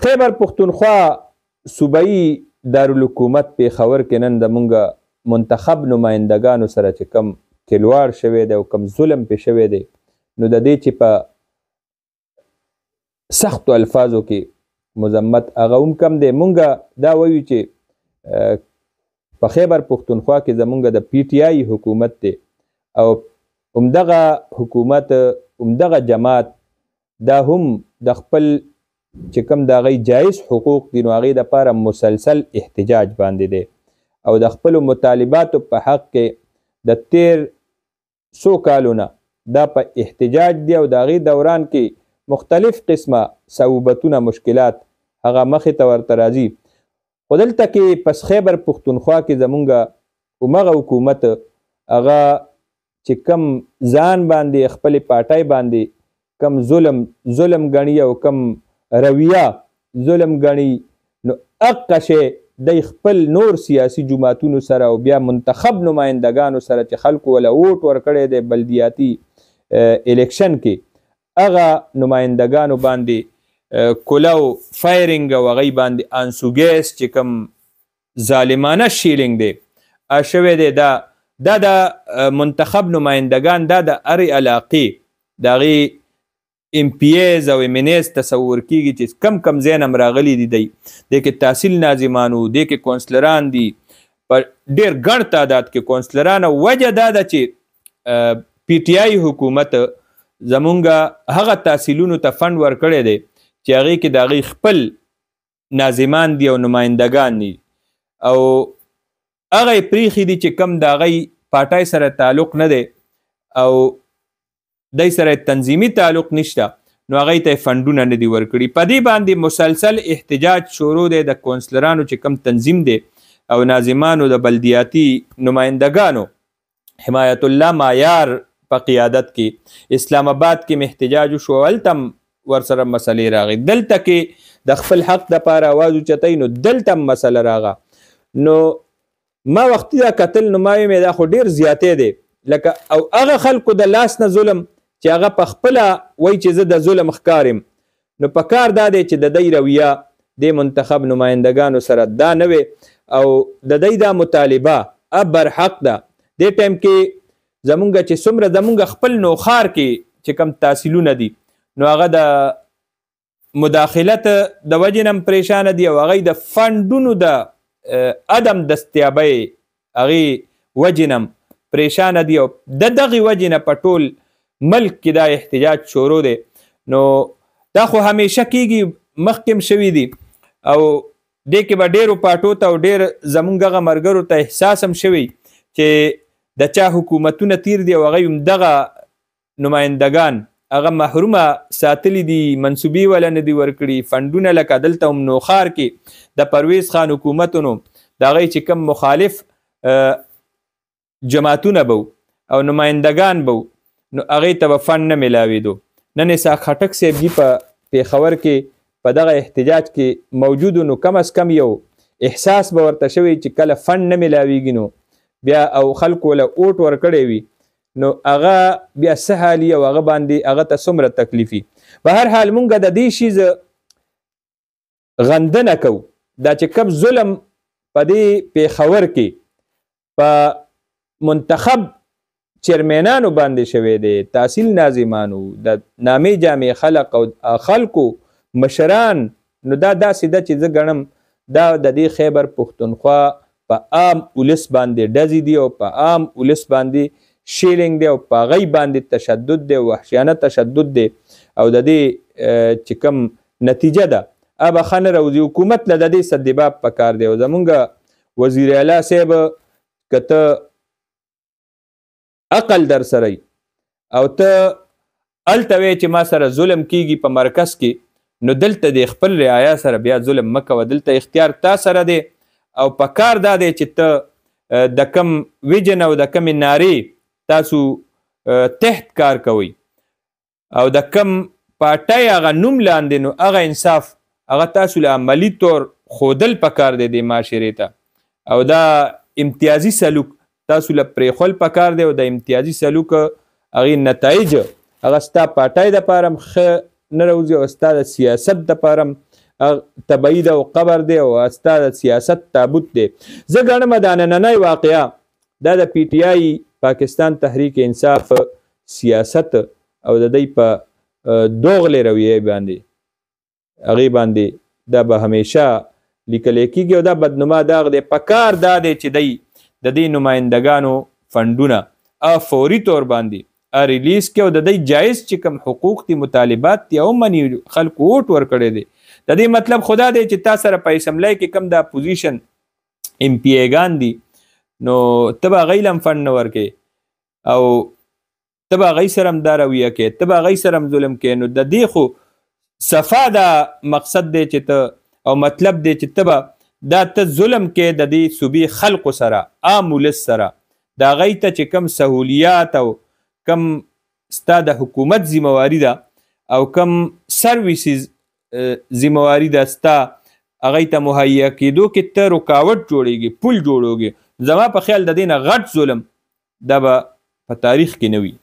خیبر پښتونخوا صوبایي دارالحکومت پېښور کې نن زمونږ منتخب نمایندګانو سره چې کم کلواړ شوی دی او کم ظلم پې شوی دی نو د دې چې په سختو الفاظو کې مذمت هغه هم کم دی. مونږ دا وایو چې په خیبر پښتونخوا کې زمونږ د پی ټي آی حکومت دی او همدغه حکومت همدغه جماعت دا هم د خپل چې کوم د هغوی جایز حقوق دي نو هغې دپاره مسلسل احتجاج باندې دی او د خپلو مطالباتو په حق کې د تیر څو کالو نه دا په احتجاج دی او د هغې دوران کې مختلف قسمه صعوبتونه مشکلات هغه مخې ته ورته راځي. خو دلته کې پس خیبر پښتونخوا کې زمونږ همغه حکومت هغه چې کم ځان باندې خپلې پاټۍ باندې کم ظلم ګڼي او کم رویه ظلم ګڼي نو هغه شی د خپل نور سیاسي جماعتونو سره او بیا منتخب نمایندګانو سره چې خلکو وله ووټ ورکړی دی بلدیاتي الیکشن کې هغه نمایندګانو باندې کولو فایرنګ او هغوی باندې انسوګیس چې کوم ظالمانه شیلنګ دی شوی دی دا د منتخب نمایندګان دا د هرې علاقې د هغې ام پی ایز او ام این ایز تصور کیږي چې کم ځای نه هم راغلي دي دی دې کې تحصیل ناظمانو دې کې کونسلران دي په ډېر ګڼ تعداد کې کونسلران او وجه دا ده چې پی ټي آی حکومت زمونږ هغه تحصیلونو ته فنډ ورکړی دی چې هغې کې د هغې خپل ناظمان دي او نمایندګان دي او هغه یې پریښي دي چې کم د هغی پاټۍ سره تعلق نه دی او دی سره تنظیمي تعلق نشته نو هغوی ته یې فنډونه نه دي ورکړي. په دې باندې مسلسل احتجاج شروع دی د کونسلرانو چې کم تنظیم دی او ناظمانو د بلدیاتي نمایندګانو حمایت الله معیار په قیادت کې اسلام آباد کې احتجاج وشو هلته هم ورسره مسلې راغی. دلته کې د خپل حق دپاره اواز اوچتوي نو دلته هم مسله راغه نو ما وختي دا کتل نو ما ویمې دا خو ډېر زیاتی دی لکه او هغه خلکو د لاس نه ظلم چې هغه په خپله وایي چې زه د ظلم ښکار یم نو په کار دا دی چې د دی رویه د منتخب نمایندګانو سره دا نه وي او د دی دا مطالبه برحق ده. دې ټایم کې زمونږ چې څومره زمونږ خپل نوښار کې چې کم تحصیلونه دي نو هغه د مداخلت د وجې نه هم پریشانه دي او هغوی د فنډونو د عدم دستیابۍ هغې وجې نه هم پریشانه دي او د دغې وجې نه په ټول ملک کې دا احتجاج شروع دی. نو دا خو همیشه کیږي مخکې هم شوي دي او دې کې به ډېرو پاټو ته او ډېر زمونږ هغه ملګرو ته احساس هم شوی چې د چا حکومتونه تیر دي او هغوی هم دغه نمایندګان هغه محرومه ساتلی دي منصوبې وله نه دي ورکړي فنډونه لکه دلته هم نوښار کې د پرویز خان حکومتونو د هغوی چې کوم مخالف جماعتونه به او نمایندګان به نو هغې ته به فنډ نه میلاوېدو. نن اسحاق خټک صاحب جي په پېښور کې په دغه احتجاج کې موجودو نو کم از کم یو احساس به ورته شوی چې کله فنډ نه میلاویږي نو بیا او خلکو له اوټ ورکړی وي نو هغه بیا څه حالي او هغه باندې هغه ته څومره تکلیفي. په هر حال مونږ د دې شیز غندنه کوو دا چې کوم ظلم په دې پېښور کې په منتخب چیرمنانو باندې شوی دی تحصیل ناظمانو د نامې جامع خلق او خلکو مشران نو دا داسې ده چې زه ګڼم دا د دې خیبر پښتونخوا په عام ولس باندې ډزې دي او په عام ولس باندې شیلنګ دی او په هغوی باندې تشدد دی وحشیانه تشدد دی او د دې چې کوم نتیجه ده هغه به ښه نه راوځي. حکومت له د دې سدباب پکار دی او زمونږ وزیر اعلی صاحب که ته عقل در سره او ته هلته وی چې ما سره ظلم کیږي په مرکز کې نو دلته د خپل رعایا سره بیا ظلم مه کوه دلته اختیار تا سره دی او په کار دا دی چې ته د کم ویژن او د کمې نارې تاسو تحت کار کوئ او د کم پاټۍ هغه نوم لاندې نو هغه انصاف هغه تاسو له عملي طور ښودل پکار دی د معاشرې ته او دا امتیازي سلوک تاسو له پرېښول پکار دی او د امتیازي سلوک هغې نتایج هغه ستا پاټۍ دپاره هم ښه نه راوځي او ستا د سیاست دپاره هم طبعی ده او قبر دی او ستا د سیاست تابوت دی. زه ګڼم دا نننۍ واقعه دا د پی ټی آی پاکستان تحریک انصاف سیاست او د دوی په دوغلې رویې باندې هغې باندې دا به همیشه لیکلی کېږي او دا بدنما داغ دی. پکار دا دی چې دی د دې نمایندګانو فنډونه فوري طور باندې ریلیز کړي او د دوی جایز چې کوم حقوق دي مطالبات دي او مني خلکو ووټ ورکړی دی. د دې مطلب خدا دی چې تا سره په اسمبلی کې کوم د اپوزیشن ایم پی ایګان دي نو ته به هغوی له هم فنډ نه ورکوې او ته به هغوی سره هم دا رویه کوې ته به هغوی سره هم ظلم کوې. نو د دې خو صفا دا مقصد دی چې ته او مطلب دی چې ته به دا ته ظلم کوې د دې صوبې خلقو سره عام ولس سره د هغوی ته چې کم سهولیات او کم ستا د حکومت ذمواري ده او کم سرویسز ذمواري ده ستا هغوی ته مهیا کېدو کې ته رکاوټ جوړېږي پل جوړوږي. زما په خیال د دې نه غټ ظلم دا به په تاریخ کې نه وي.